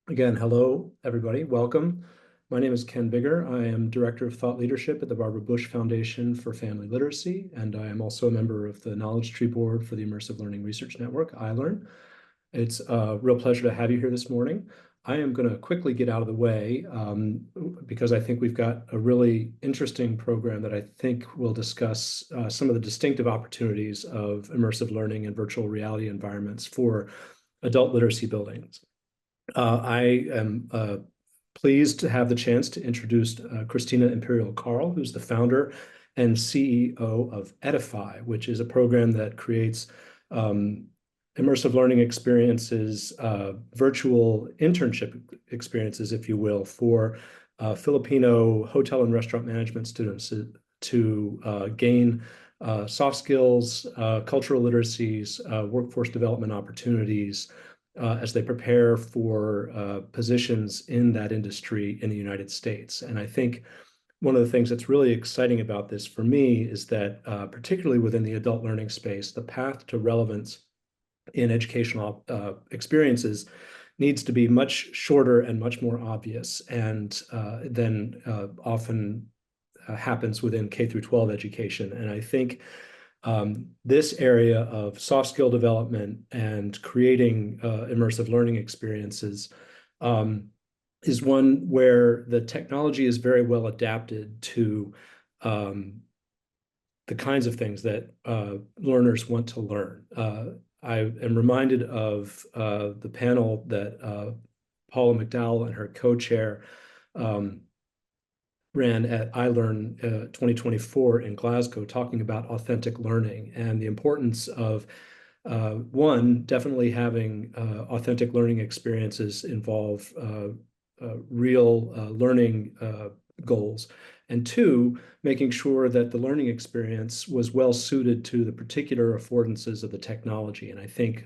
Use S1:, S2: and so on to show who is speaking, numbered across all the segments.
S1: Again, hello, everybody. Welcome. My name is Ken Bigger. I am Director of Thought Leadership at the Barbara Bush Foundation for Family Literacy, and I am also a member of the Knowledge Tree Board for the Immersive Learning Research Network, iLearn. It's a real pleasure to have you here this morning. I am going to quickly get out of the way because I think we've got a really interesting program that I think will discuss some of the distinctive opportunities of immersive learning and virtual reality environments for adult literacy buildings. I am pleased to have the chance to introduce Cristina Imperial Carl, who's the founder and CEO of Ediphi, which is a program that creates immersive learning experiences, virtual internship experiences, if you will, for Filipino hotel and restaurant management students to gain soft skills, cultural literacies, workforce development opportunities, as they prepare for positions in that industry in the United States. And I think one of the things that's really exciting about this for me is that, particularly within the adult learning space, the path to relevance in educational experiences needs to be much shorter and much more obvious, and than often happens within K through 12 education. And I think this area of soft skill development and creating immersive learning experiences is one where the technology is very well adapted to the kinds of things that learners want to learn. I am reminded of the panel that Paula McDowell and her co-chair ran at iLearn 2024 in Glasgow, talking about authentic learning and the importance of one, definitely having authentic learning experiences involve real learning goals, and two, making sure that the learning experience was well suited to the particular affordances of the technology. And I think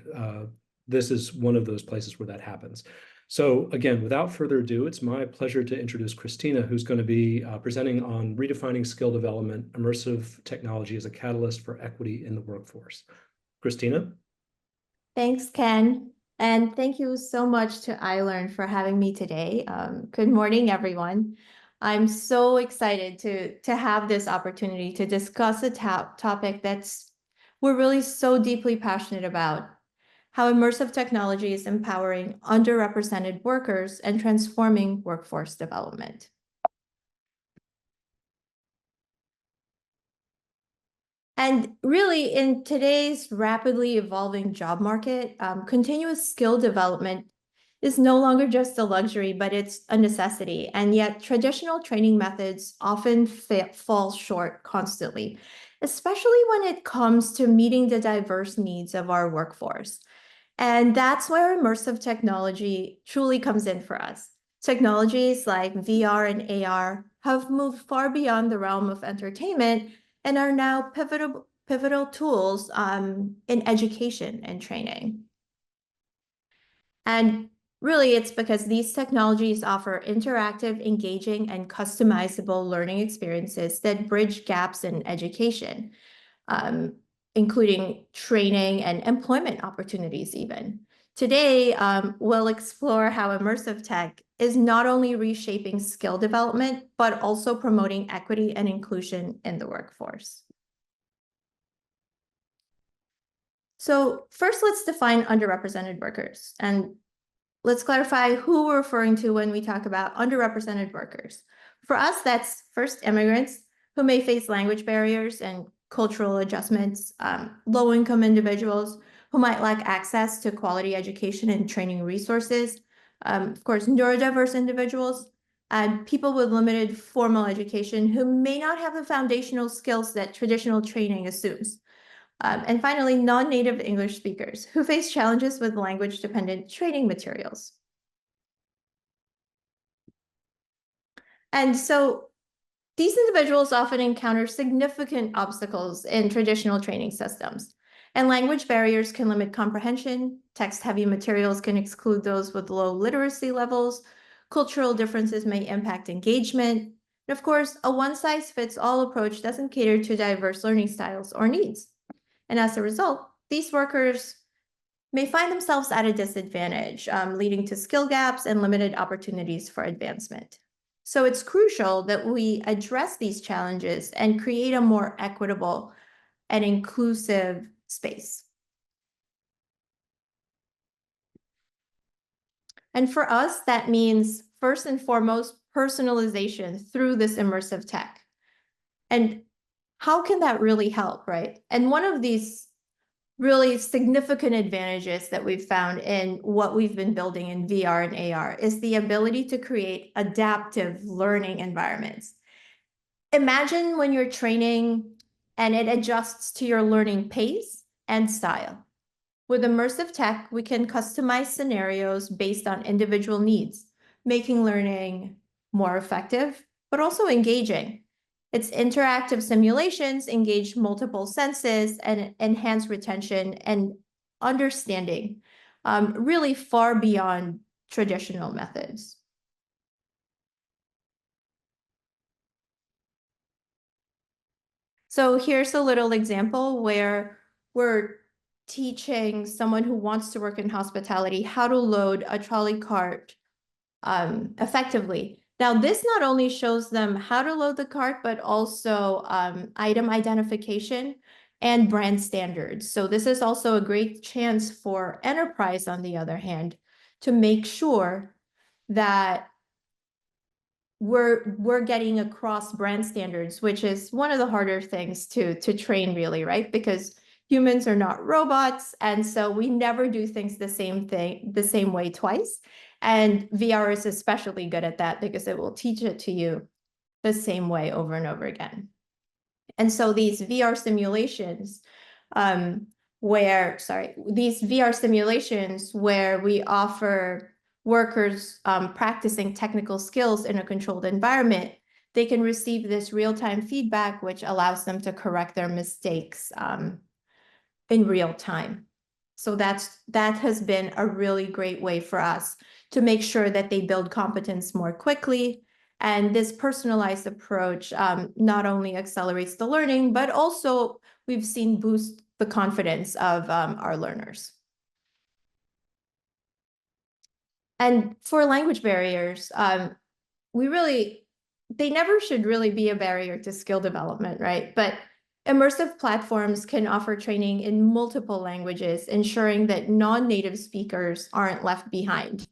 S1: this is one of those places where that happens. So again, without further ado, it's my pleasure to introduce Cristina, who's going to be presenting on redefining skill development, immersive technology as a catalyst for equity in the workforce. Cristina?
S2: Thanks, Ken. And thank you so much to iLearn for having me today. Good morning, everyone. I'm so excited to have this opportunity to discuss a topic we're really so deeply passionate about: how immersive technology is empowering underrepresented workers and transforming workforce development. And really, in today's rapidly evolving job market, continuous skill development is no longer just a luxury, but it's a necessity. And yet traditional training methods often fall short constantly, especially when it comes to meeting the diverse needs of our workforce. And that's where immersive technology truly comes in for us. Technologies like VR and AR have moved far beyond the realm of entertainment and are now pivotal tools in education and training. And really, it's because these technologies offer interactive, engaging, and customizable learning experiences that bridge gaps in education, including training and employment opportunities even. Today, we'll explore how immersive tech is not only reshaping skill development, but also promoting equity and inclusion in the workforce. So first, let's define underrepresented workers. And let's clarify who we're referring to when we talk about underrepresented workers. For us, that's first immigrants who may face language barriers and cultural adjustments, low-income individuals who might lack access to quality education and training resources, of course, neurodiverse individuals, and people with limited formal education who may not have the foundational skills that traditional training assumes. And finally, non-native English speakers who face challenges with language-dependent training materials. And so these individuals often encounter significant obstacles in traditional training systems, and language barriers can limit comprehension, text-heavy materials can exclude those with low literacy levels, cultural differences may impact engagement, and of course, a one-size-fits-all approach doesn't cater to diverse learning styles or needs. And as a result, these workers may find themselves at a disadvantage, leading to skill gaps and limited opportunities for advancement. So it's crucial that we address these challenges and create a more equitable and inclusive space. And for us, that means first and foremost, personalization through this immersive tech. And how can that really help, right? And one of these really significant advantages that we've found in what we've been building in VR and AR is the ability to create adaptive learning environments. Imagine when you're training and it adjusts to your learning pace and style. With immersive tech, we can customize scenarios based on individual needs, making learning more effective, but also engaging. Its interactive simulations engage multiple senses and enhance retention and understanding, really far beyond traditional methods. So here's a little example where we're teaching someone who wants to work in hospitality how to load a trolley cart effectively. Now, this not only shows them how to load the cart, but also item identification and brand standards. So this is also a great chance for enterprise, on the other hand, to make sure that we're getting across brand standards, which is one of the harder things to train, really, right? Because humans are not robots, and so we never do things the same way twice. And VR is especially good at that because it will teach it to you the same way over and over again. And so these VR simulations, where we offer workers practicing technical skills in a controlled environment, they can receive this real-time feedback, which allows them to correct their mistakes in real time. So that has been a really great way for us to make sure that they build competence more quickly. And this personalized approach not only accelerates the learning, but also we've seen boost the confidence of our learners. And for language barriers, they never should really be a barrier to skill development, right? But immersive platforms can offer training in multiple languages, ensuring that non-native speakers aren't left behind.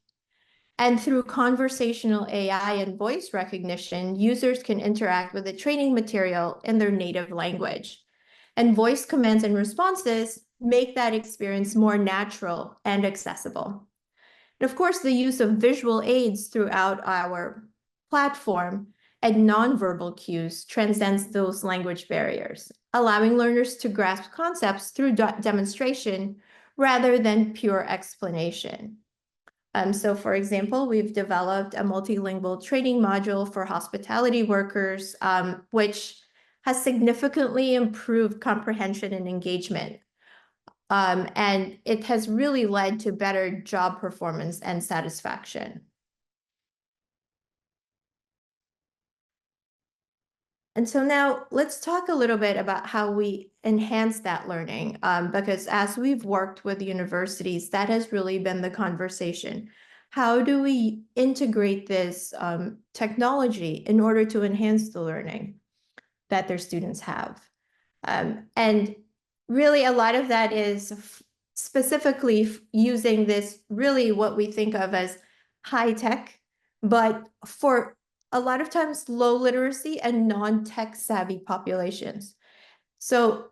S2: And through conversational AI and voice recognition, users can interact with the training material in their native language. And voice commands and responses make that experience more natural and accessible. And of course, the use of visual aids throughout our platform and nonverbal cues transcends those language barriers, allowing learners to grasp concepts through demonstration rather than pure explanation. So for example, we've developed a multilingual training module for hospitality workers, which has significantly improved comprehension and engagement. And it has really led to better job performance and satisfaction. And so now let's talk a little bit about how we enhance that learning, because as we've worked with universities, that has really been the conversation. How do we integrate this technology in order to enhance the learning that their students have? And really a lot of that is specifically using this, really what we think of as high tech, but for a lot of times low literacy and non-tech savvy populations. So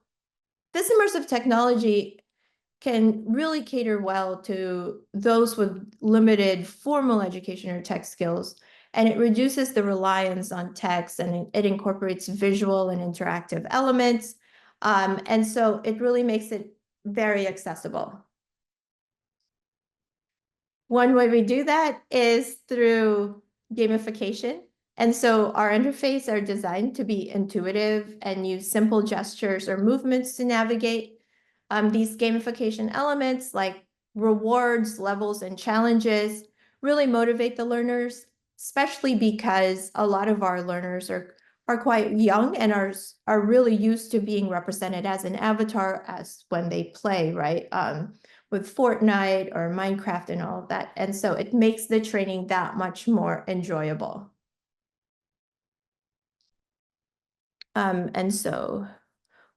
S2: this immersive technology can really cater well to those with limited formal education or tech skills, and it reduces the reliance on text, and it incorporates visual and interactive elements. And so it really makes it very accessible. One way we do that is through gamification. And so our interfaces are designed to be intuitive and use simple gestures or movements to navigate. These gamification elements like rewards, levels, and challenges really motivate the learners, especially because a lot of our learners are quite young and are really used to being represented as an avatar as when they play, right? with Fortnite or Minecraft and all of that. And so it makes the training that much more enjoyable. And so,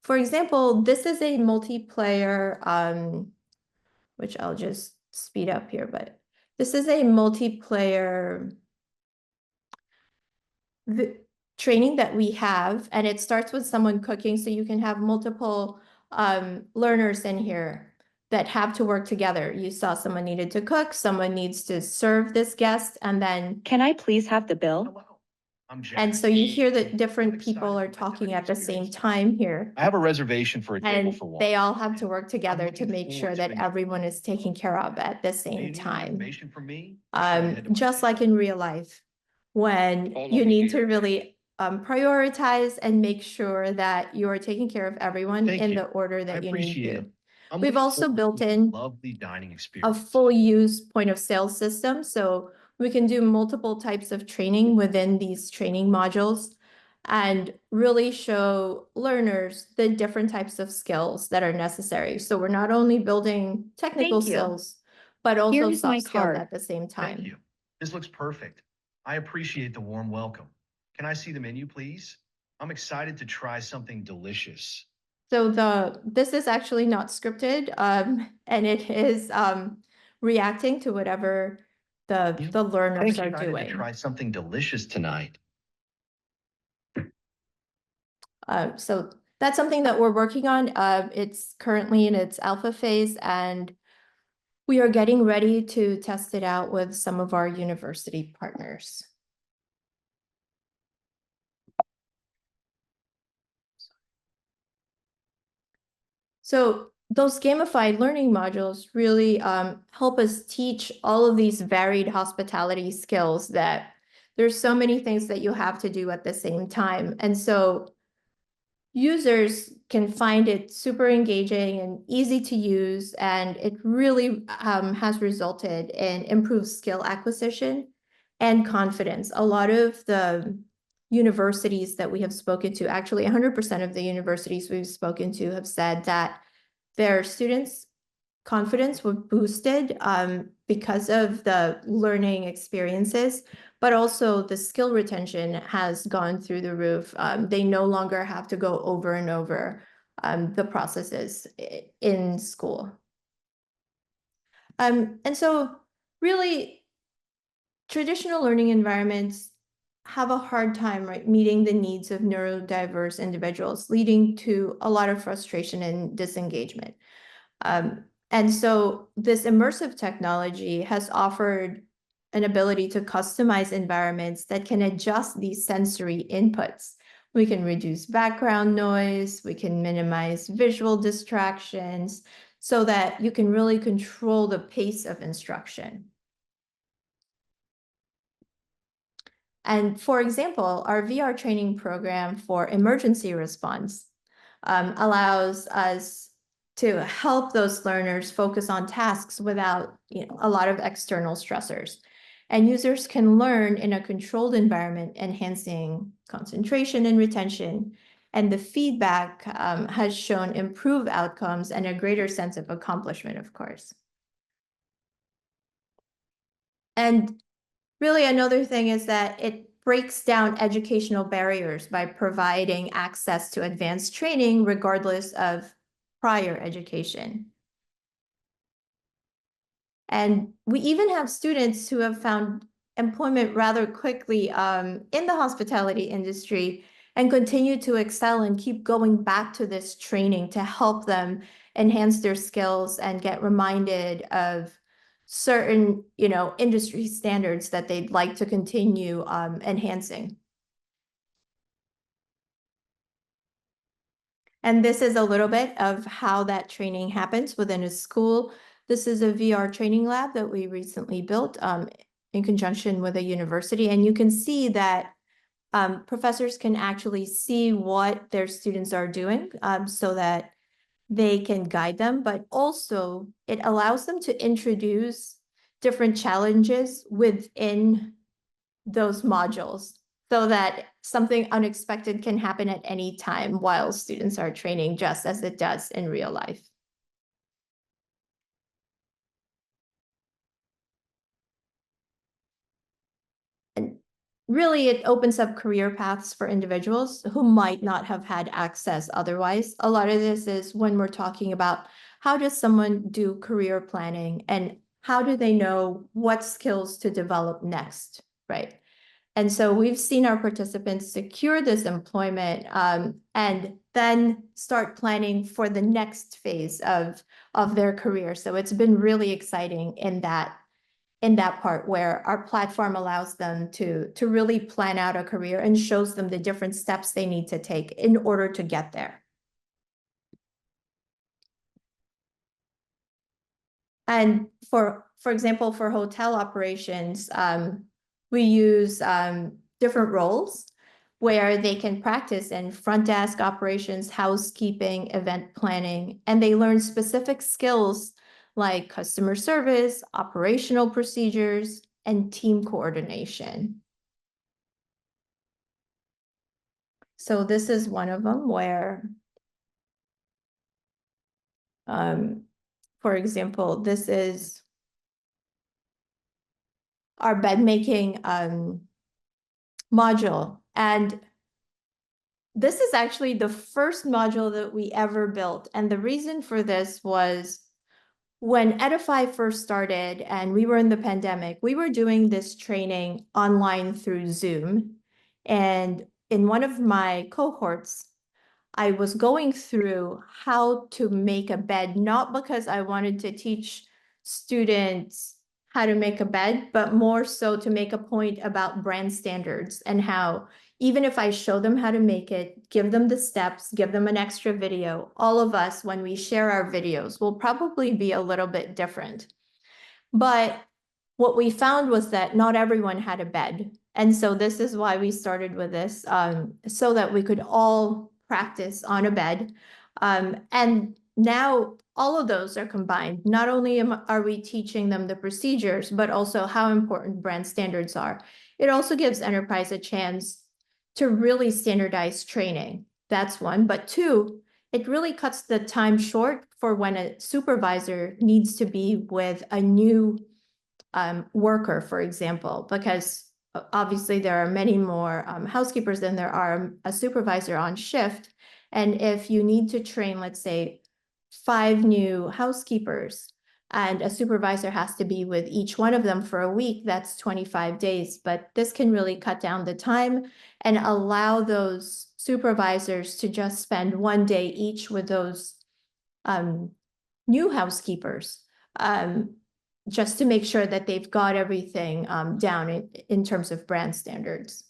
S2: for example, this is a multiplayer, which I'll just speed up here, but this is a multiplayer training that we have, and it starts with someone cooking, so you can have multiple learners in here that have to work together. You saw someone needed to cook, someone needs to serve this guest, and then
S3: Can I please have the bill?
S4: Hello, I'm Jack.
S2: and so you hear that different
S4: I'm excited
S2: people are
S4: for my
S2: talking
S4: dining
S2: at the same
S4: experience.
S2: time here.
S4: I have a reservation for a table
S2: And
S4: for one.
S2: they all have to work together to
S4: looking
S2: make sure
S4: forward to
S2: that
S4: enjoying
S2: everyone is taken care of at the
S4: Hey,
S2: same
S4: you need more
S2: time.
S4: information from me? Or should I head to my
S2: Just
S4: table?
S2: like in real life, when
S4: Follow
S2: you
S4: me
S2: need to
S4: here.
S2: really prioritize and make sure that you are taking care of everyone
S4: Thank
S2: in
S4: you.
S2: the order
S4: I
S2: that you need
S4: appreciate
S2: to.
S4: it. I'm
S2: We've
S4: looking
S2: also
S4: forward
S2: built
S4: to a
S2: in
S4: lovely dining
S2: a
S4: experience.
S2: full use point of sale system, so we can do multiple types of training within these training modules and really show learners the different types of skills that are necessary. So we're not only building technical
S3: Thank you.
S2: skills, but also
S3: Here's my
S2: soft skills
S3: card.
S2: at the same
S4: Thank
S2: time.
S4: you. This looks perfect. I appreciate the warm welcome. Can I see the menu, please? I'm excited to try something delicious.
S2: So this is actually not scripted, and it is reacting to whatever the learners are
S4: Excited to
S2: doing.
S4: try something delicious tonight.
S2: So that's something that we're working on. It's currently in its alpha phase, and we are getting ready to test it out with some of our university partners. So those gamified learning modules really help us teach all of these varied hospitality skills that there's so many things that you have to do at the same time. And so users can find it super engaging and easy to use, and it really has resulted in improved skill acquisition and confidence. A lot of the universities that we have spoken to, actually 100% of the universities we've spoken to have said that their students' confidence was boosted because of the learning experiences, but also the skill retention has gone through the roof. They no longer have to go over and over the processes in school. And so really, traditional learning environments have a hard time, right, meeting the needs of neurodiverse individuals, leading to a lot of frustration and disengagement. And so this immersive technology has offered an ability to customize environments that can adjust these sensory inputs. We can reduce background noise, we can minimize visual distractions so that you can really control the pace of instruction. And for example, our VR training program for emergency response allows us to help those learners focus on tasks without a lot of external stressors. And users can learn in a controlled environment, enhancing concentration and retention. And the feedback has shown improved outcomes and a greater sense of accomplishment, of course. And really, another thing is that it breaks down educational barriers by providing access to advanced training regardless of prior education. And we even have students who have found employment rather quickly in the hospitality industry and continue to excel and keep going back to this training to help them enhance their skills and get reminded of certain, industry standards that they'd like to continue enhancing. And this is a little bit of how that training happens within a school. This is a VR training lab that we recently built in conjunction with a university. And you can see that professors can actually see what their students are doing so that they can guide them, but also it allows them to introduce different challenges within those modules so that something unexpected can happen at any time while students are training, just as it does in real life. really, it opens up career paths for individuals who might not have had access otherwise. A lot of this is when we're talking about how does someone do career planning and how do they know what skills to develop next, right? And so we've seen our participants secure this employment and then start planning for the next phase of their career. So it's been really exciting in that part where our platform allows them to really plan out a career and shows them the different steps they need to take in order to get there. And for example, for hotel operations, we use different roles where they can practice in front desk operations, housekeeping, event planning, and they learn specific skills like customer service, operational procedures, and team coordination. So this is one of them where, for example, this is our bed making module. And this is actually the first module that we ever built. And the reason for this was when Ediphi first started and we were in the pandemic, we were doing this training online through Zoom. And in one of my cohorts, I was going through how to make a bed, not because I wanted to teach students how to make a bed, but more so to make a point about brand standards and how even if I show them how to make it, give them the steps, give them an extra video, all of us, when we share our videos, will probably be a little bit different. But what we found was that not everyone had a bed. And so this is why we started with this, so that we could all practice on a bed. And now all of those are combined. Not only are we teaching them the procedures, but also how important brand standards are. It also gives enterprise a chance to really standardize training. That's one. But two, it really cuts the time short for when a supervisor needs to be with a new worker, for example, because obviously there are many more housekeepers than there are a supervisor on shift. And if you need to train, let's say, 5 new housekeepers, and a supervisor has to be with each one of them for a week, that's 25 days. But this can really cut down the time and allow those supervisors to just spend 1 day each with those new housekeepers, just to make sure that they've got everything down in terms of brand standards.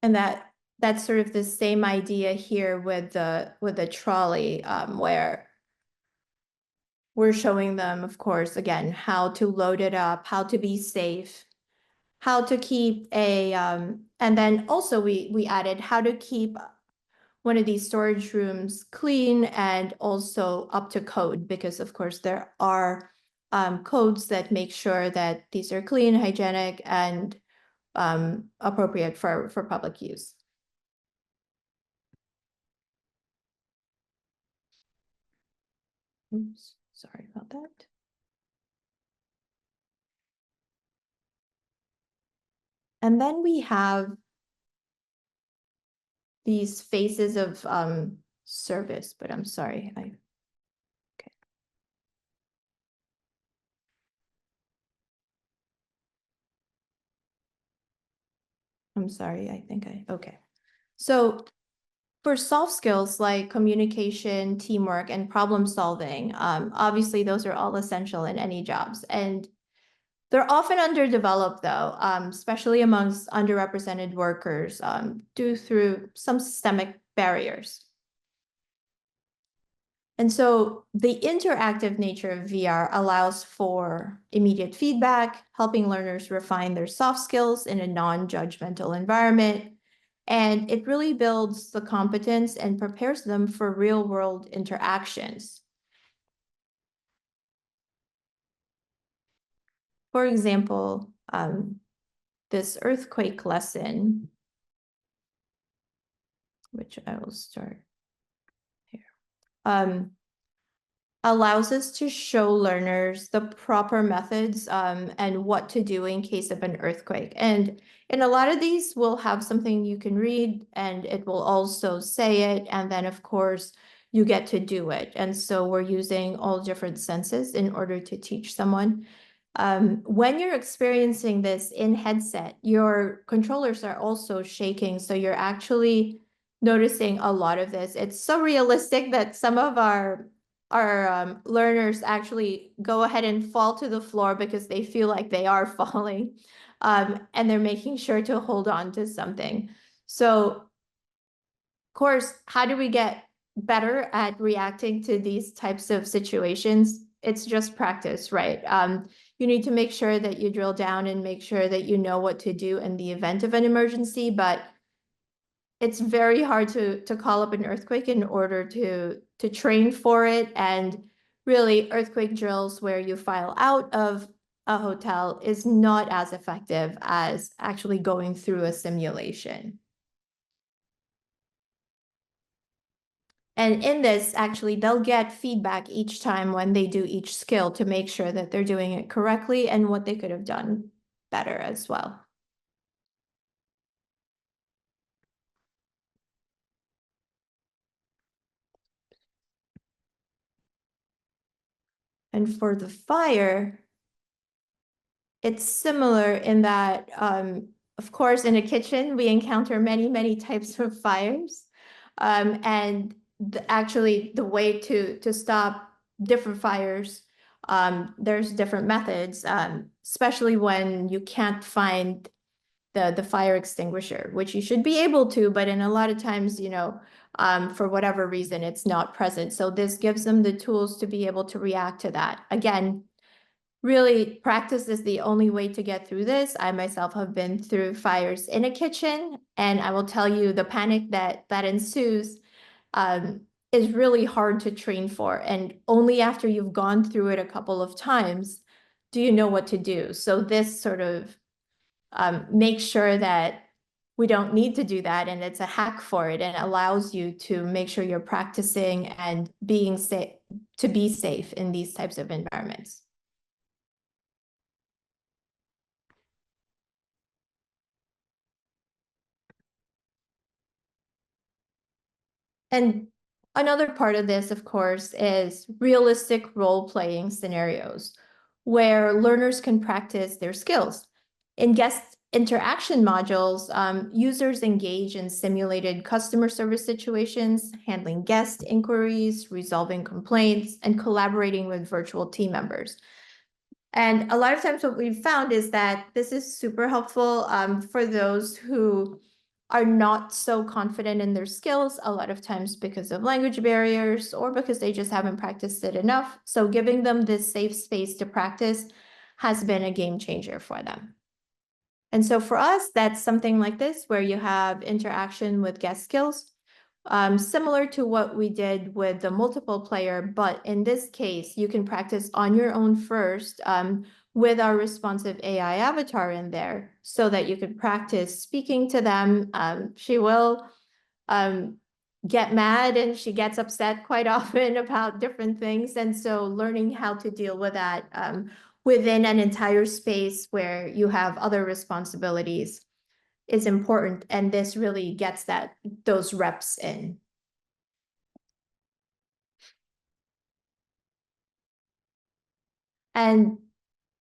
S2: And that's sort of the same idea here with the trolley, where we're showing them, of course, again, how to load it up, how to be safe, how to keep and then also we added how to keep one of these storage rooms clean and also up to code, because of course there are codes that make sure that these are clean, hygienic, and appropriate for public use. Oops, sorry about that. And then we have these phases of service, but I'm sorry, okay. I'm sorry, okay. So for soft skills like communication, teamwork, and problem solving, obviously those are all essential in any jobs. And they're often underdeveloped though, especially amongst underrepresented workers due through some systemic barriers. And so the interactive nature of VR allows for immediate feedback, helping learners refine their soft skills in a non-judgmental environment. And it really builds the competence and prepares them for real-world interactions. For example, this earthquake lesson, which I will start here. allows us to show learners the proper methods and what to do in case of an earthquake. And in a lot of these, we'll have something you can read and it will also say it. And then, of course, you get to do it. And so we're using all different senses in order to teach someone. When you're experiencing this in headset, your controllers are also shaking. So you're actually noticing a lot of this. It's so realistic that some of our learners actually go ahead and fall to the floor because they feel like they are falling, and they're making sure to hold on to something. So, of course, how do we get better at reacting to these types of situations? It's just practice, right? You need to make sure that you drill down and make sure that you know what to do in the event of an emergency, but it's very hard to call up an earthquake in order to train for it. And really, earthquake drills where you file out of a hotel is not as effective as actually going through a simulation. And in this, actually, they'll get feedback each time when they do each skill to make sure that they're doing it correctly and what they could have done better as well. And for the fire, it's similar in that, of course, in a kitchen, we encounter many, many types of fires. And actually, the way to stop different fires, there's different methods, especially when you can't find the fire extinguisher, which you should be able to, but in a lot of times, for whatever reason, it's not present. So this gives them the tools to be able to react to that. Again, really, practice is the only way to get through this. I myself have been through fires in a kitchen, and I will tell you the panic that ensues is really hard to train for. And only after you've gone through it a couple of times do you know what to do. So this sort of makes sure that we don't need to do that, and it's a hack for it, and allows you to make sure you're practicing and being safe, to be safe in these types of environments. And another part of this, of course, is realistic role-playing scenarios where learners can practice their skills. In guest interaction modules, users engage in simulated customer service situations, handling guest inquiries, resolving complaints, and collaborating with virtual team members. And a lot of times what we've found is that this is super helpful for those who are not so confident in their skills, a lot of times because of language barriers or because they just haven't practiced it enough. So giving them this safe space to practice has been a game changer for them. And so for us, that's something like this, where you have interaction with guest skills, similar to what we did with the multiple player, but in this case, you can practice on your own first with our responsive AI avatar in there so that you can practice speaking to them. She will get mad and she gets upset quite often about different things. And so learning how to deal with that within an entire space where you have other responsibilities is important. And this really gets those reps in. And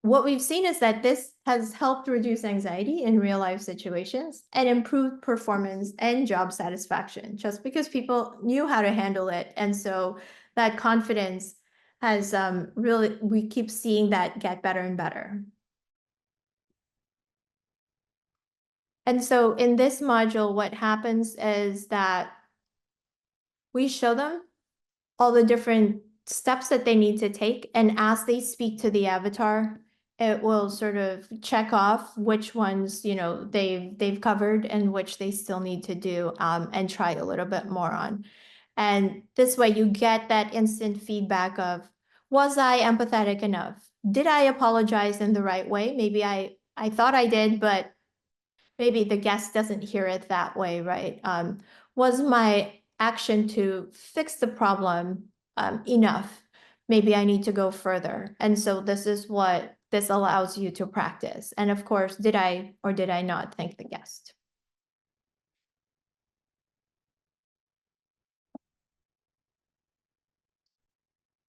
S2: what we've seen is that this has helped reduce anxiety in real life situations and improved performance and job satisfaction, just because people knew how to handle it. And so that confidence has really, we keep seeing that get better and better. And so in this module, what happens is that we show them all the different steps that they need to take. And as they speak to the avatar, it will sort of check off which ones, they've covered and which they still need to do and try a little bit more on. And this way you get that instant feedback of, was I empathetic enough? Did I apologize in the right way? Maybe I thought I did, but maybe the guest doesn't hear it that way, right? Was my action to fix the problem enough? maybe I need to go further. And so this is what this allows you to practice. And of course, did I or did I not thank the guest?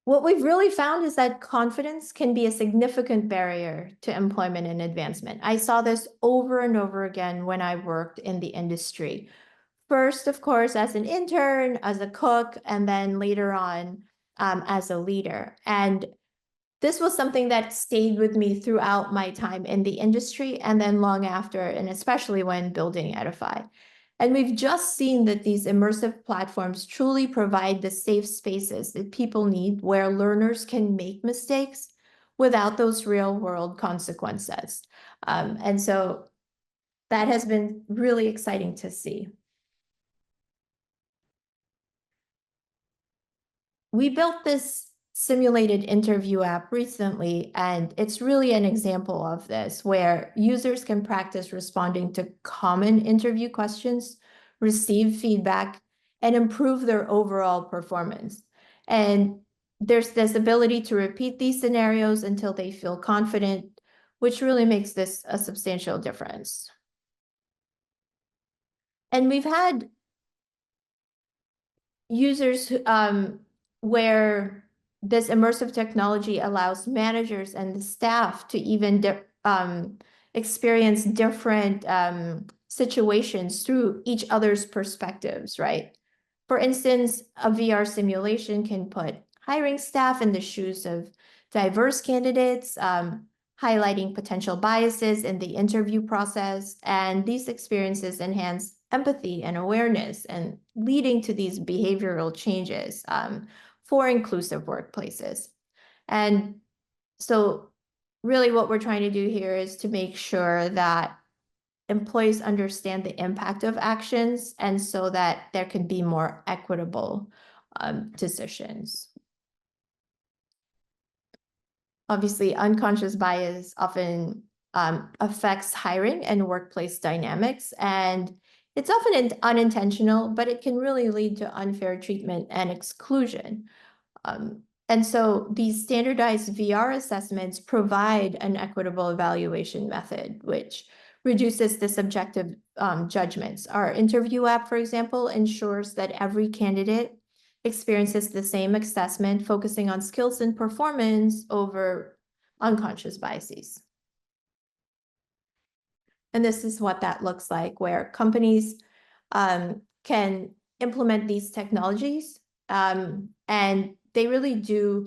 S2: What we've really found is that confidence can be a significant barrier to employment and advancement. I saw this over and over again when I worked in the industry. First, of course, as an intern, as a cook, and then later on as a leader. And this was something that stayed with me throughout my time in the industry and then long after, and especially when building Ediphi. And we've just seen that these immersive platforms truly provide the safe spaces that people need where learners can make mistakes without those real world consequences. And so that has been really exciting to see. We built this simulated interview app recently, and it's really an example of this, where users can practice responding to common interview questions, receive feedback, and improve their overall performance. And there's this ability to repeat these scenarios until they feel confident, which really makes this a substantial difference. And we've had users where this immersive technology allows managers and the staff to even experience different situations through each other's perspectives, right? For instance, a VR simulation can put hiring staff in the shoes of diverse candidates, highlighting potential biases in the interview process, and these experiences enhance empathy and awareness and leading to these behavioral changes for inclusive workplaces. And so really what we're trying to do here is to make sure that employees understand the impact of actions and so that there can be more equitable decisions. Obviously, unconscious bias often affects hiring and workplace dynamics, and it's often unintentional, but it can really lead to unfair treatment and exclusion. And so these standardized VR assessments provide an equitable evaluation method, which reduces the subjective judgments. Our interview app, for example, ensures that every candidate experiences the same assessment, focusing on skills and performance over unconscious biases. And this is what that looks like, where companies can implement these technologies, and they really do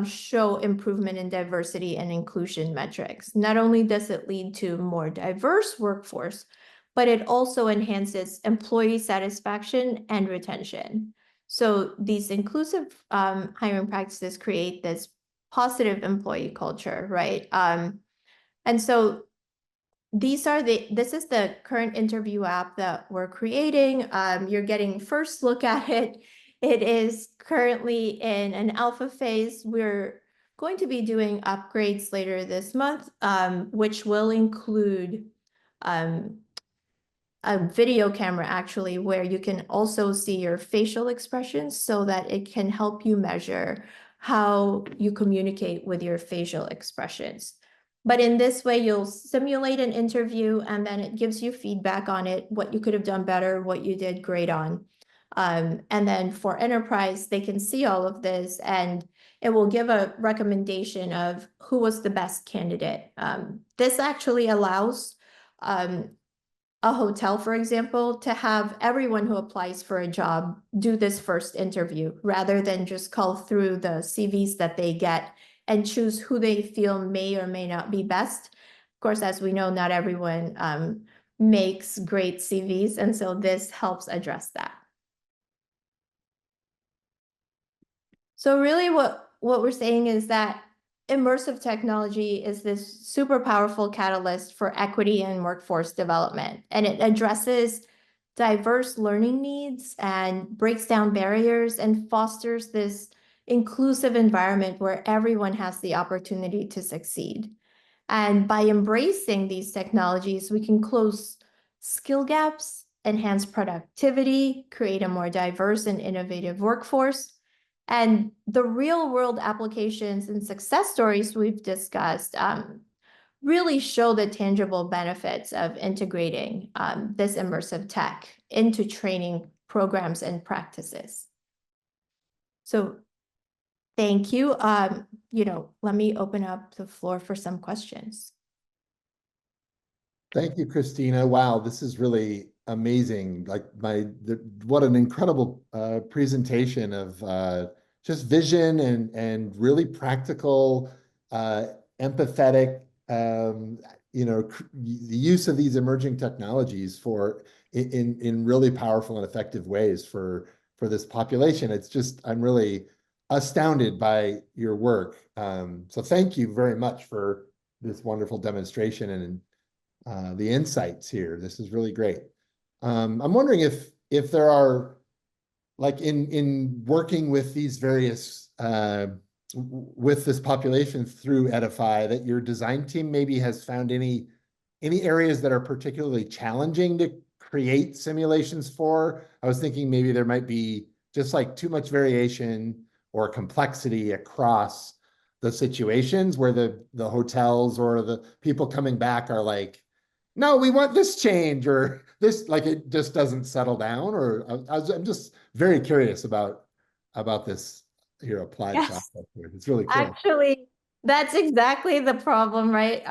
S2: show improvement in diversity and inclusion metrics. Not only does it lead to a more diverse workforce, but it also enhances employee satisfaction and retention. So these inclusive hiring practices create this positive employee culture, right? And so this is the current interview app that we're creating. You're getting first look at it. It is currently in an alpha phase. We're going to be doing upgrades later this month, which will include a video camera actually, where you can also see your facial expressions so that it can help you measure how you communicate with your facial expressions. But in this way, you'll simulate an interview and then it gives you feedback on it, what you could have done better, what you did great on. And then for enterprise, they can see all of this and it will give a recommendation of who was the best candidate. This actually allows a hotel, for example, to have everyone who applies for a job do this first interview rather than just call through the CVs that they get and choose who they feel may or may not be best. Of course, as we know, not everyone makes great CVs, and so this helps address that. So really what we're saying is that immersive technology is this super powerful catalyst for equity and workforce development, and it addresses diverse learning needs and breaks down barriers and fosters this inclusive environment where everyone has the opportunity to succeed. And by embracing these technologies, we can close skill gaps, enhance productivity, create a more diverse and innovative workforce, And the real world applications and success stories we've discussed really show the tangible benefits of integrating this immersive tech into training programs and practices. So thank you. Let me open up the floor for some questions.
S3: Thank you, Cristina. Wow, this is really amazing. Like what an incredible presentation of just vision and really practical, empathetic, the use of these emerging technologies for in really powerful and effective ways for this population. It's just, I'm really astounded by your work. So thank you very much for this wonderful demonstration and the insights here. This is really great. I'm wondering if there are, like in working with these various with this population through Ediphi, that your design team maybe has found any areas that are particularly challenging to create simulations for. I was thinking maybe there might be just like too much variation or complexity across the situations where the hotels or the people coming back are like, no, we want this change, or this, like it just doesn't settle down. Or I'm just very curious about this your applied
S2: Yes.
S3: process here. It's really cool.
S2: Actually, that's exactly the problem, right?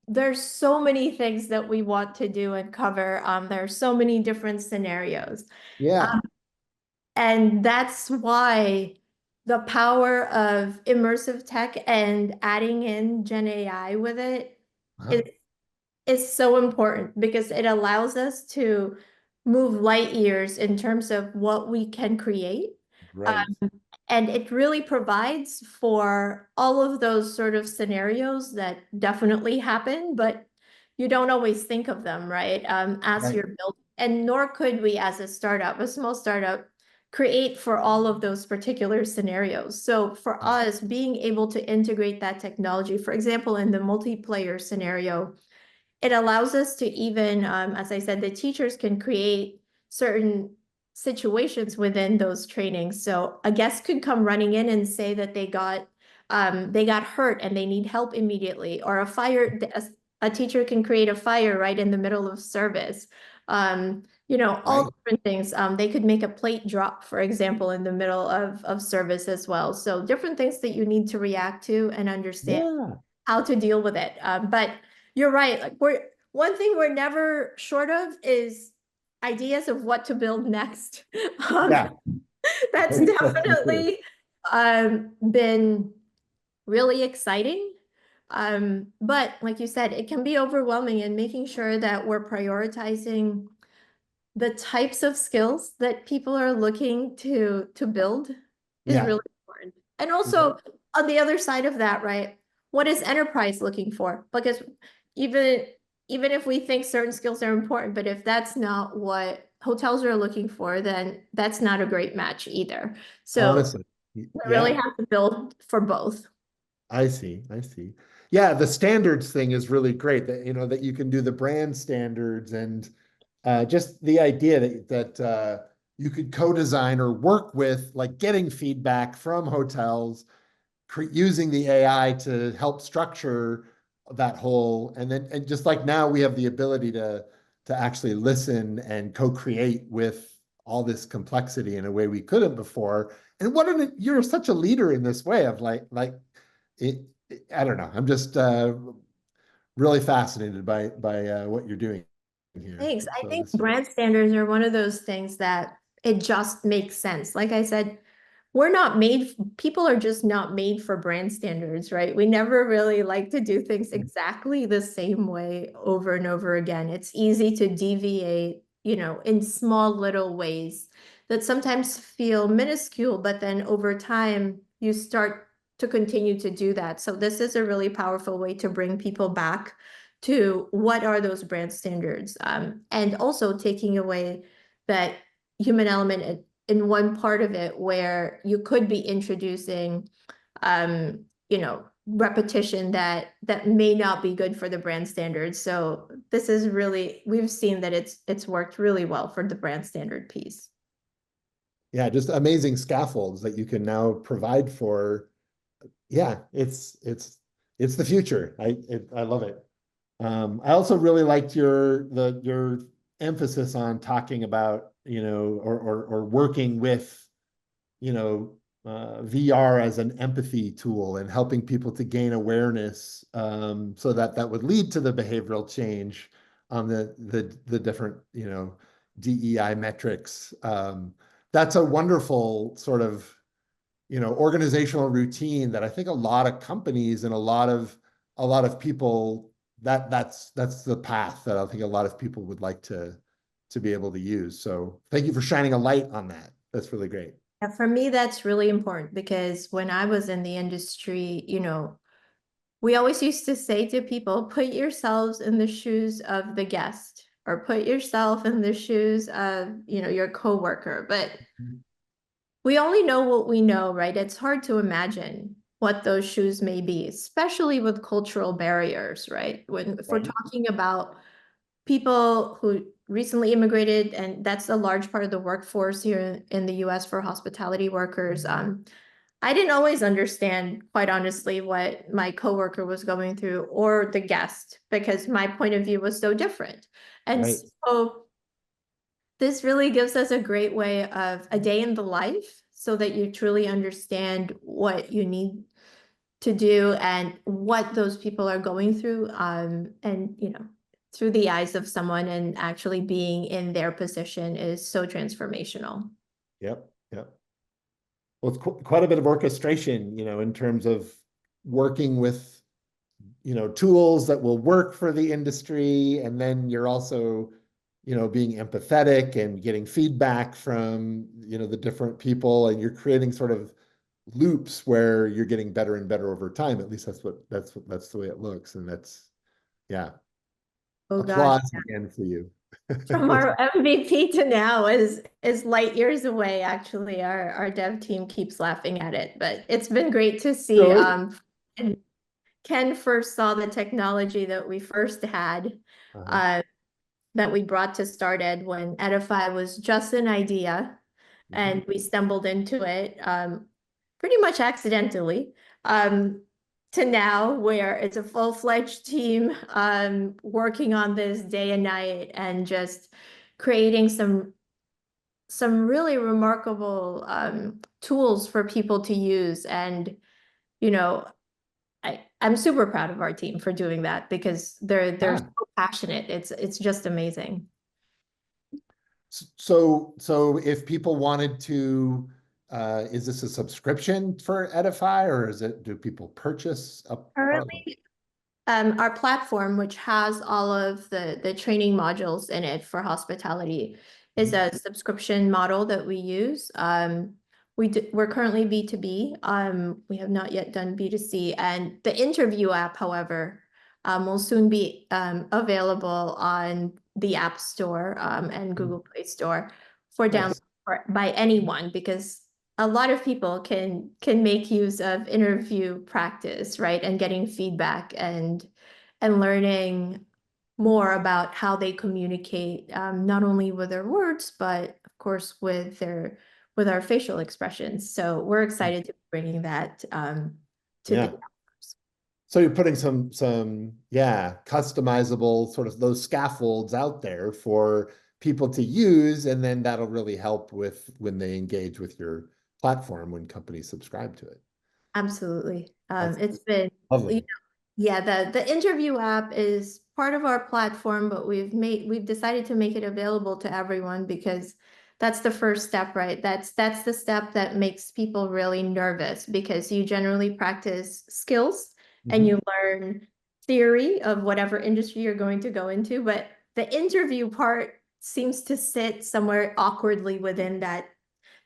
S2: There's so many things that we want to do and cover. There are so many different scenarios.
S3: Yeah.
S2: And that's why the power of immersive tech and adding in Gen AI with it is so important, because it allows us to move light years in terms of what we can create.
S3: Right.
S2: And it really provides for all of those sort of scenarios that definitely happen, but you don't always think of them, right? As
S3: Right.
S2: you're building, and nor could we as a startup, a small startup, create for all of those particular scenarios. So for us, being able to integrate that technology, for example, in the multiplayer scenario, it allows us to even, as I said, the teachers can create certain situations within those trainings. So a guest could come running in and say that they got hurt and they need help immediately, or a teacher can create a fire right in the middle of service. All different things. They could make a plate drop, for example, in the middle of service as well. So different things that you need to react to and understand how to deal with it. But you're right. Like one thing we're never short of is ideas of what to build next.
S3: Yeah.
S2: That's definitely been really exciting. But like you said, it can be overwhelming, and making sure that we're prioritizing the types of skills that people are looking to build is really important. And also on the other side of that, right? What is enterprise looking for? Because even if we think certain skills are important, but if that's not what hotels are looking for, then that's not a great match either. So
S3: Honestly,
S2: we really have to build for both.
S3: I see. Yeah, the standards thing is really great, that that you can do the brand standards, and just the idea that you could co-design or work with, like getting feedback from hotels, using the AI to help structure that whole, and just like now we have the ability to actually listen and co-create with all this complexity in a way we couldn't before. And you're such a leader in this way of like it, I don't know. I'm just really fascinated by what you're doing here.
S2: Thanks. I
S3: So
S2: think brand standards are one of those things that it just makes sense. Like I said, people are just not made for brand standards, right? We never really like to do things exactly the same way over and over again. It's easy to deviate, in small little ways that sometimes feel minuscule, but then over time you start to continue to do that. So this is a really powerful way to bring people back to what are those brand standards, and also taking away that human element in one part of it, where you could be introducing, repetition that may not be good for the brand standards. So this is really, we've seen that it's worked really well for the brand standard piece.
S3: yeah, just amazing scaffolds that you can now provide for. Yeah, it's the future. I love it. I also really liked your emphasis on talking about, or working with, VR as an empathy tool and helping people to gain awareness, so that would lead to the behavioral change on the different, DEI metrics. That's a wonderful sort of, organizational routine that I think a lot of companies and a lot of people, that's the path that I think a lot of people would like to be able to use. So thank you for shining a light on that. That's really great.
S2: Yeah, for me, that's really important because when I was in the industry, we always used to say to people, put yourselves in the shoes of the guest or put yourself in the shoes of, your coworker. But we only know what we know, right? It's hard to imagine what those shoes may be, especially with cultural barriers, right? If we're
S3: Right.
S2: talking about people who recently immigrated, and that's a large part of the workforce here in the US for hospitality workers. I didn't always understand, quite honestly, what my coworker was going through or the guest, because my point of view was so different. And
S3: Right.
S2: so this really gives us a great way of a day in the life so that you truly understand what you need to do and what those people are going through. And, through the eyes of someone and actually being in their position is so transformational.
S3: Yep. Yep. Well, it's quite a bit of orchestration, in terms of working with, tools that will work for the industry. And then you're also, being empathetic and getting feedback from, the different people, and you're creating sort of loops where you're getting better and better over time. At least that's the way it looks. And yeah,
S2: Oh gosh.
S3: applause again for you.
S2: From our MVP to now is light years away. Actually, our dev team keeps laughing at it, but it's been great to see.
S3: Really?
S2: And Ken first saw the technology that we first had, that we brought to Started when Ediphi was just an idea, and we stumbled into it, pretty much accidentally. To now where it's a full-fledged team, working on this day and night and just creating some really remarkable tools for people to use. And I'm super proud of our team for doing that because they're
S3: Yeah.
S2: so passionate. It's just amazing.
S3: So if people wanted to, is this a subscription for Edify, or do people purchase a product?
S2: Currently, our platform, which has all of the training modules in it for hospitality, is a subscription model that we use. We're currently B2B. We have not yet done B2C. And the interview app, however, will soon be available on the App Store and Google Play Store for download by anyone, because a lot of people can make use of interview practice, right? And getting feedback and learning more about how they communicate, not only with their words, but of course with our facial expressions. So we're excited to be bringing that to
S3: Yeah.
S2: the.
S3: So you're putting some customizable sort of those scaffolds out there for people to use, and then that'll really help with when they engage with your platform when companies subscribe to it.
S2: Absolutely.
S3: That's
S2: It's been
S3: lovely.
S2: Yeah, the interview app is part of our platform, but we've decided to make it available to everyone because that's the first step, right? That's the step that makes people really nervous, because you generally practice skills and you learn theory of whatever industry you're going to go into, but the interview part seems to sit somewhere awkwardly within that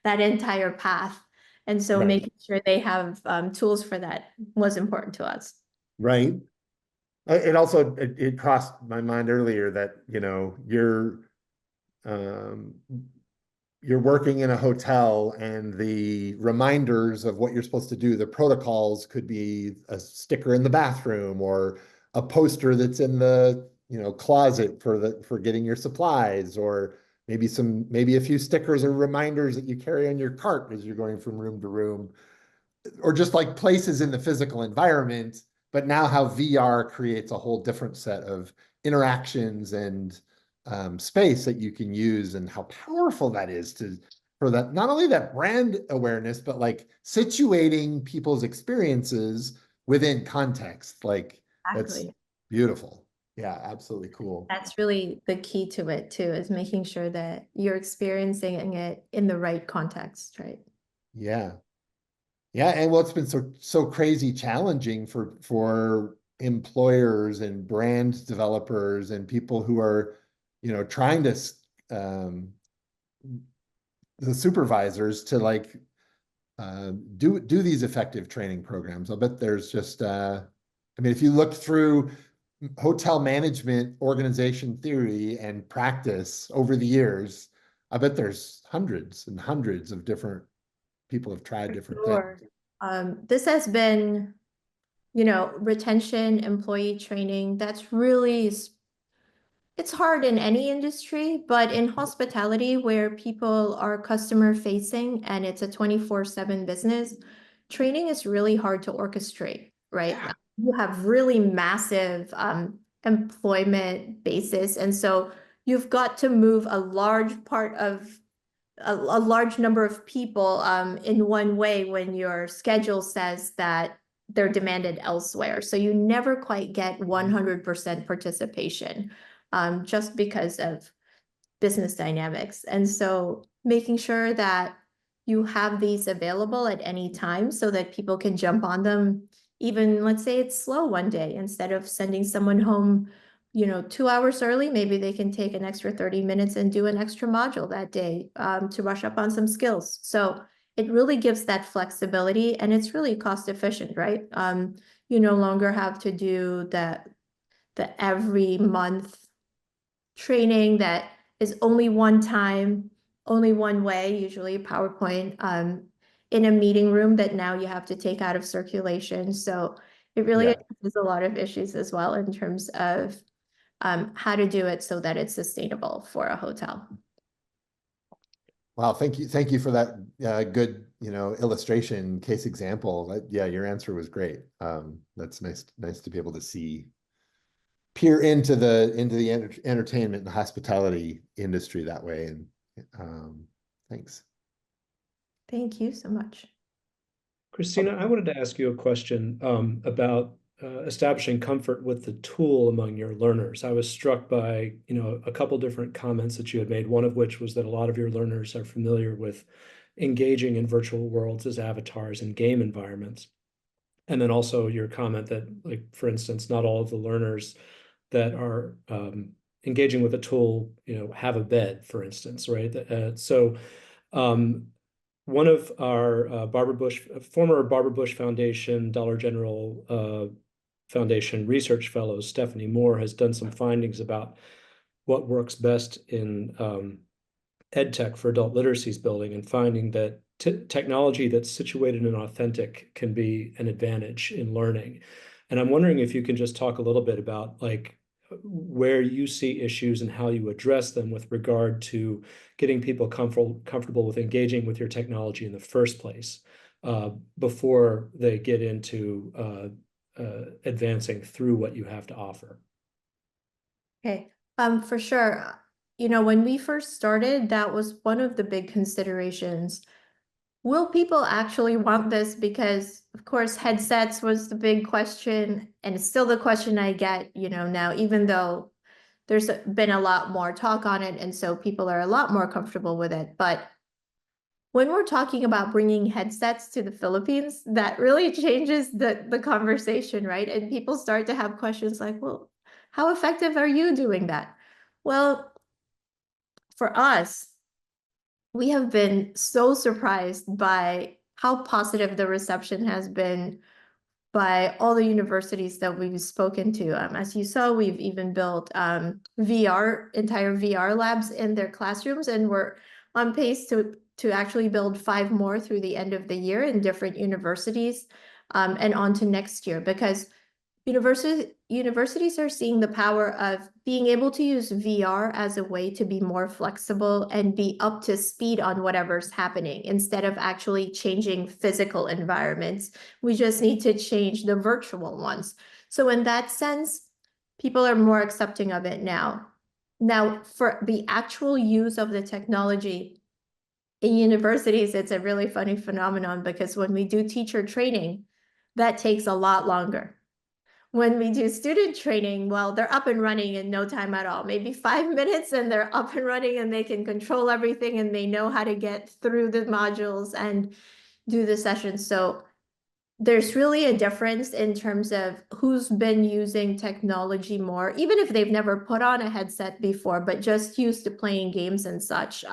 S2: entire path. And so
S3: Right.
S2: making sure they have tools for that was important to us.
S3: Right. It also it crossed my mind earlier that um, you're working in a hotel, and the reminders of what you're supposed to do, the protocols could be a sticker in the bathroom or a poster that's in the closet for getting your supplies, or maybe a few stickers or reminders that you carry on your cart as you're going from room to room, or just like places in the physical environment, but now how VR creates a whole different set of interactions and space that you can use, and how powerful that is for that, not only that brand awareness, but like situating people's experiences within context. Like that's
S2: Exactly.
S3: beautiful. Yeah, absolutely cool.
S2: That's really the key to it too, is making sure that you're experiencing it in the right context, right?
S3: Yeah. Yeah, and well, it's been so crazy challenging for employers and brand developers and people who are, trying to the supervisors to like do these effective training programs. I'll bet there's just I mean, if you look through hotel management organization theory and practice over the years, I bet there's hundreds and hundreds of different people have tried different things.
S2: Sure. This has been, retention, employee training, that's really, it's hard in any industry, but in hospitality where people are customer facing and it's a 24/7 business, training is really hard to orchestrate, right?
S3: Yeah.
S2: You have really massive employment basis. And so you've got to move a large part of a large number of people in one way when your schedule says that they're demanded elsewhere. So you never quite get 100% participation just because of business dynamics. And so making sure that you have these available at any time so that people can jump on them, even let's say it's slow one day, instead of sending someone home 2 hours early, maybe they can take an extra 30 minutes and do an extra module that day to brush up on some skills. So it really gives that flexibility, and it's really cost efficient, right? You no longer have to do the every month training that is only one time, only one way, usually PowerPoint, in a meeting room that now you have to take out of circulation. So it really
S3: Yeah.
S2: addresses a lot of issues as well in terms of how to do it so that it's sustainable for a hotel.
S3: Wow, thank you for that good, illustration case example. Yeah, your answer was great. That's nice to be able to peer into the entertainment and hospitality industry that way. And thanks.
S2: Thank you so much.
S1: Cristina, I wanted to ask you a question about establishing comfort with the tool among your learners. I was struck by, a couple different comments that you had made, one of which was that a lot of your learners are familiar with engaging in virtual worlds as avatars in game environments. And then also your comment that, like, for instance, not all of the learners that are engaging with a tool, have a bed, for instance, right? One of our former Barbara Bush Foundation, Dollar General Foundation research fellows, Stephanie Moore, has done some findings about what works best in ed tech for adult literacies building, and finding that technology that's situated and authentic can be an advantage in learning. And I'm wondering if you can just talk a little bit about like where you see issues and how you address them with regard to getting people comfortable with engaging with your technology in the first place before they get into advancing through what you have to offer.
S2: Okay, for sure. When we first started, that was one of the big considerations. Will people actually want this? Because of course, headsets was the big question, and it's still the question I get, now, even though there's been a lot more talk on it, and so people are a lot more comfortable with it. But when we're talking about bringing headsets to the Philippines, that really changes the conversation, right? And people start to have questions like, well, how effective are you doing that? Well, for us, we have been so surprised by how positive the reception has been by all the universities that we've spoken to. As you saw, we've even built entire VR labs in their classrooms, and we're on pace to actually build 5 more through the end of the year in different universities and on to next year. Because Universities are seeing the power of being able to use VR as a way to be more flexible and be up to speed on whatever's happening instead of actually changing physical environments. We just need to change the virtual ones. So in that sense, people are more accepting of it now. Now, for the actual use of the technology in universities, it's a really funny phenomenon because when we do teacher training, that takes a lot longer. When we do student training, well, they're up and running in no time at all, maybe 5 minutes, and they're up and running and they can control everything and they know how to get through the modules and do the sessions. So there's really a difference in terms of who's been using technology more, even if they've never put on a headset before, but just used to playing games and such.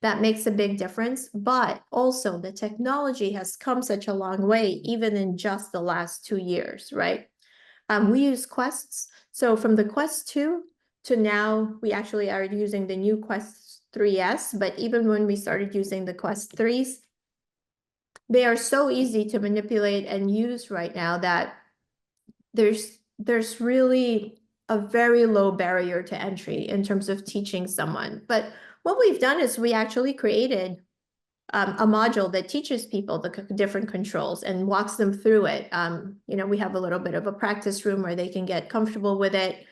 S2: That makes a big difference. But also the technology has come such a long way, even in just the last 2 years, right? We use Quests. So from the Quest 2 to now, we actually are using the new Quest 3S, but even when we started using the Quest 3s, they are so easy to manipulate and use right now that there's really a very low barrier to entry in terms of teaching someone. But what we've done is we actually created a module that teaches people the different controls and walks them through it. We have a little bit of a practice room where they can get comfortable with it.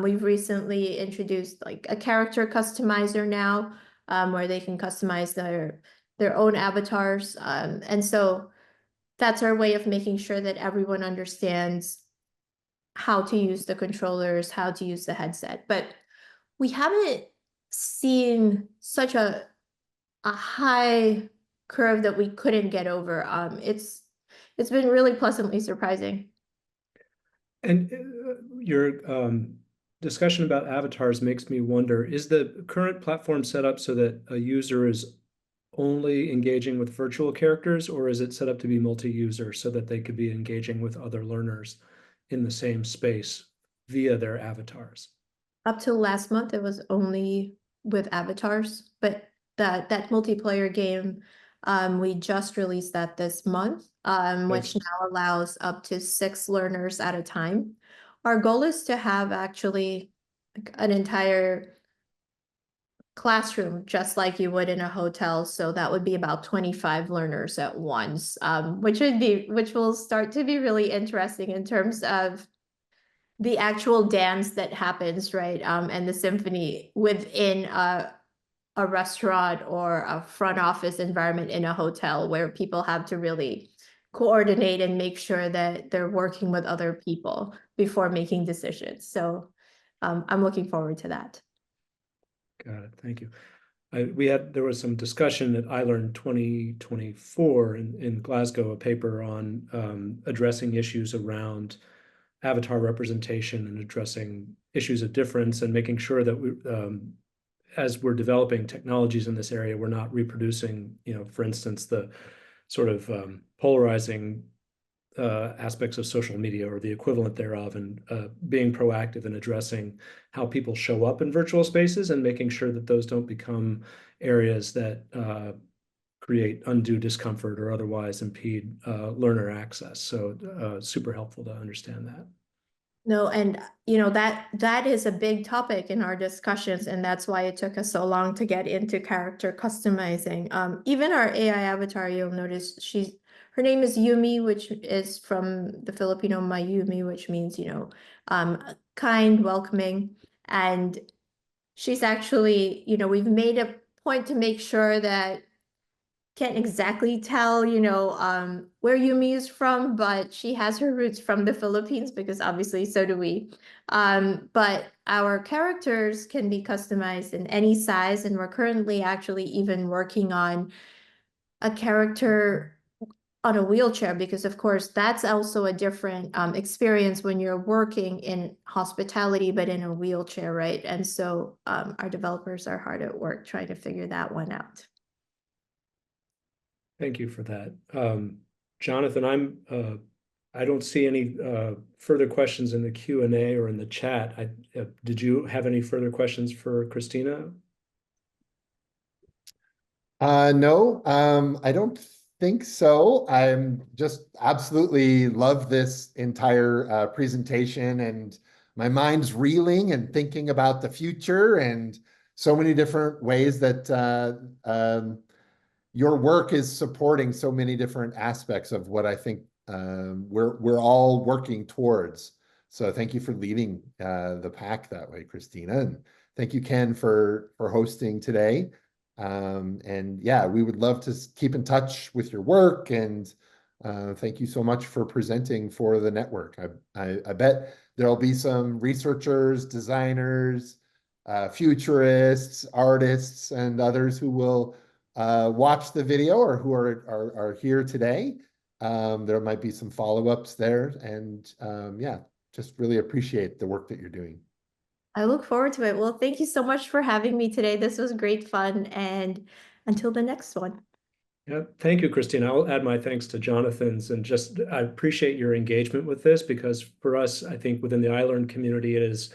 S2: We've recently introduced like a character customizer now, where they can customize their own avatars. And so that's our way of making sure that everyone understands how to use the controllers, how to use the headset. But we haven't seen such a high curve that we couldn't get over. It's been really pleasantly surprising.
S1: And your discussion about avatars makes me wonder, is the current platform set up so that a user is only engaging with virtual characters, or is it set up to be multi-user so that they could be engaging with other learners in the same space via their avatars?
S2: Up till last month, it was only with avatars, but that multiplayer game, we just released that this month, which now allows up to 6 learners at a time. Our goal is to have actually an entire classroom, just like you would in a hotel. So that would be about 25 learners at once, which will start to be really interesting in terms of the actual dance that happens, right? And the symphony within a restaurant or a front office environment in a hotel where people have to really coordinate and make sure that they're working with other people before making decisions. So I'm looking forward to that.
S1: Got it. Thank you. There was some discussion at iLearn 2024 in Glasgow, a paper on addressing issues around avatar representation and addressing issues of difference and making sure that we, as we're developing technologies in this area, we're not reproducing, for instance, the sort of polarizing aspects of social media or the equivalent thereof, and being proactive in addressing how people show up in virtual spaces and making sure that those don't become areas that create undue discomfort or otherwise impede learner access. So super helpful to understand that.
S2: No, and that is a big topic in our discussions, and that's why it took us so long to get into character customizing. Even our AI avatar, you'll notice her name is Yumi, which is from the Filipino Mayumi, which means kind, welcoming, and she's actually, we've made a point to make sure that can't exactly tell, where Yumi is from, but she has her roots from the Philippines because obviously so do we. But our characters can be customized in any size, and we're currently actually even working on a character on a wheelchair because, of course, that's also a different experience when you're working in hospitality, but in a wheelchair, right? And so our developers are hard at work trying to figure that one out.
S1: Thank you for that. Jonathan, I don't see any further questions in the Q&A or in the chat. Did you have any further questions for Cristina?
S3: No, I don't think so. I'm just absolutely love this entire presentation, and my mind's reeling and thinking about the future and so many different ways that your work is supporting so many different aspects of what I think we're all working towards. So thank you for leading the pack that way, Cristina, and thank you, Ken, for hosting today. And yeah, we would love to keep in touch with your work, and thank you so much for presenting for the network. I bet there'll be some researchers, designers, futurists, artists, and others who will watch the video or who are here today. There might be some follow-ups there, and yeah, just really appreciate the work that you're doing.
S2: I look forward to it. Well, thank you so much for having me today. This was great fun, and until the next one.
S1: Yeah, thank you, Christina. I'll add my thanks to Jonathan's, and just I appreciate your engagement with this, because for us, I think within the iLearn community, it is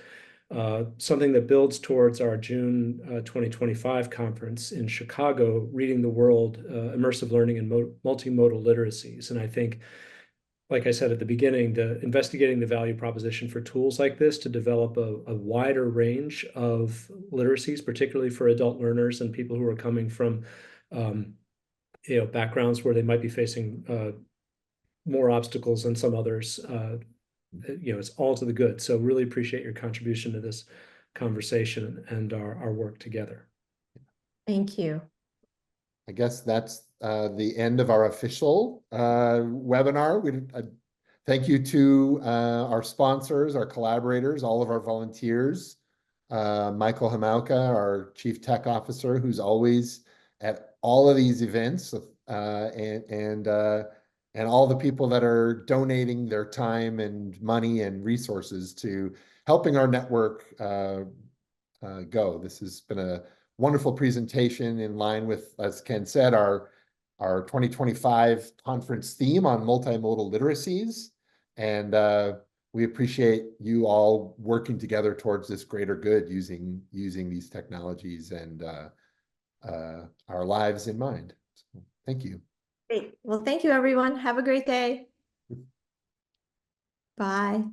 S1: something that builds towards our June 2025 conference in Chicago, Reading the World, Immersive Learning and Multimodal Literacies. And I think, like I said at the beginning, investigating the value proposition for tools like this to develop a wider range of literacies, particularly for adult learners and people who are coming from backgrounds where they might be facing more obstacles than some others. It's all to the good. So really appreciate your contribution to this conversation and our work together.
S2: Thank you.
S3: I guess that's the end of our official webinar. Thank you to our sponsors, our collaborators, all of our volunteers, Michael Hamauka, our Chief Tech Officer, who's always at all of these events, and all the people that are donating their time and money and resources to helping our network go. This has been a wonderful presentation in line with, as Ken said, our 2025 conference theme on multimodal literacies. And we appreciate you all working together towards this greater good using these technologies and our lives in mind. So, thank you.
S2: Great. Well, thank you, everyone. Have a great day. Bye.